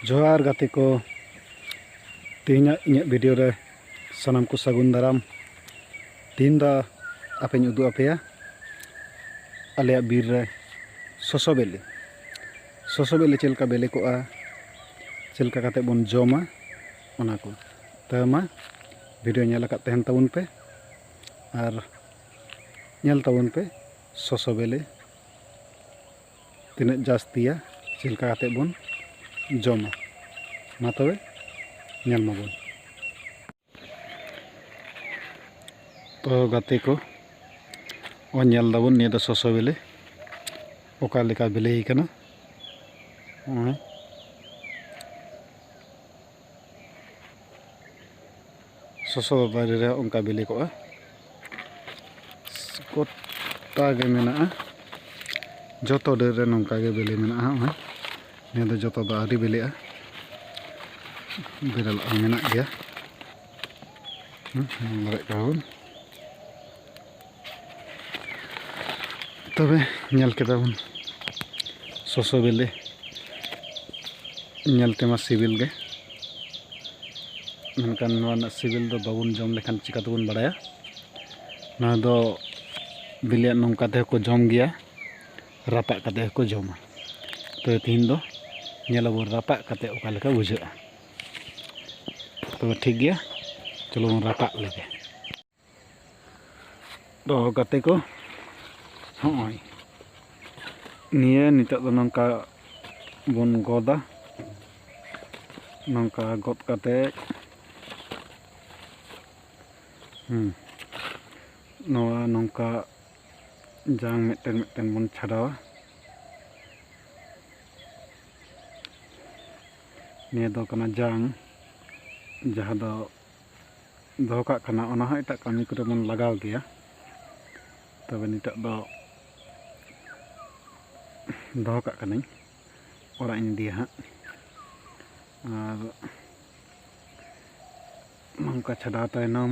जोहार गाते को तीन वीडियो रे सनम को सगुन दाराम। तीन दा आपें उदू आपेया आले बीर रे सोसो बेले चलका बेले को चलका काते बन जमा ओना को तमा वीडियो नेल का तहन तबन पे और नेल तबन पे सोसो बेले तीन जास्तिया चलका काते बन जमा मा तबे नेल माबन। तो गाते को ओ नेल दाबन निया दा सोसो बेले ओका लेका बेले कना सोसो दारे रे उनका बेले को गोटा गे मेना जतो डेर रे नंका गे बेले मेना निया दा जतो दा आरी बेले बेरल मेना गया लरे काबन तबे नेल केदा बन सोसो बेले नेलते मा सिबिल गे मेनकान नवा सिबिल दो बाबुन जम लेखान चिका तबन बड़ाया ना दो बिलिया नंका ते को जम गया रापा काते को जमा। तो तीन दो नेलाबन रापा काते ओका लेका बुझा। तो ठीक गया चलो बन रापा लेगे। तो गाते को हय निया निता दो नंका बन गोदा नंका गद काते नवा नंका जांग मेटेन बन छाड़ावा निया दो कना जांग जहाँ दो दो का कना ओना हय एटा कामी करे बन लगाव गया। तबे निता दो दो का कनाई ओरा इन दिया हाँ और नंका छाड़ा तायनम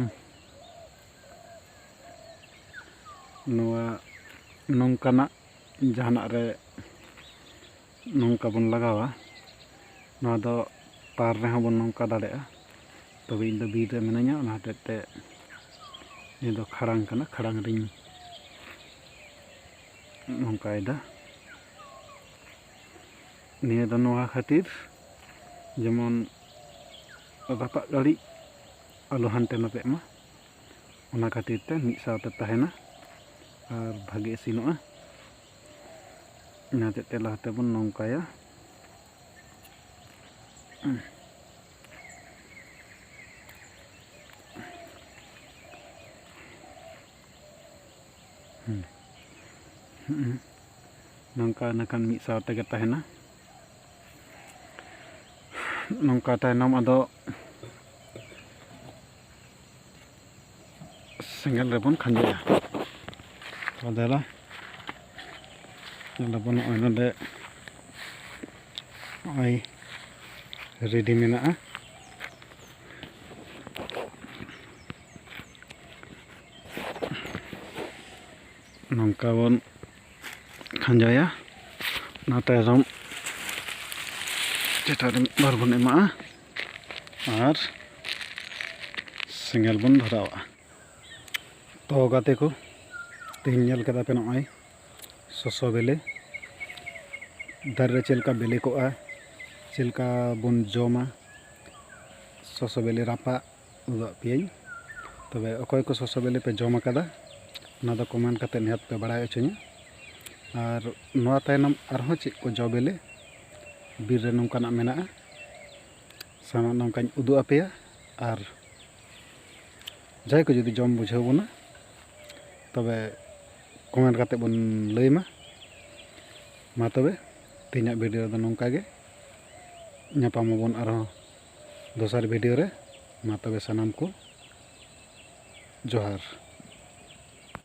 नवा नंकाना जहाना रे नंका बन लगावा ना दो तार रे बन नंका दाड़ेया। तबे इन दो बीर रे मिनाया ओना हतेते नि दो खड़ांग कना खड़ांग रिंग नंकायदा निया दो नवा खातिर जेमन रापा गाड़ी आलू हानते नाते मा ओना खातिर ते मिद सावते तहेना और भागे इसिनोआ नाते ते लाते बन नंकाया नंका नकान मिद सावते गे तहेना नंका तायनम आदो सेंगल रे बन खांजाया। अदेला बन नोडे आई रेडी मेना नंका बन खांजाया ना तायरम चेटारे बार बन एमा और सेंगल बन धरावा। तो गाते को तीन नेल कदा पे नय सोसो बेले दारे चलका बेले को चलका बन जमा सोसो बेले रापा उदा पियई। तबे अकय को सोसो बेले पे जमा कदा ना दो कमेंट काते नेत पे बड़ाय अचोनी और नवा तायनम आरहों चेक को जो बेले बीर रे नंकाना मेना साना नंकाñ उदू आपेया और जाय को जुदी जम बुझाव बना तबे कमेंट काते बन लैमा मा तबे तीन वीडियो दो नंका गे ᱧᱟᱯᱟᱢᱟᱵᱚᱱ आरो दोसर वीडियो रे मा तबे सनाम को जोहार।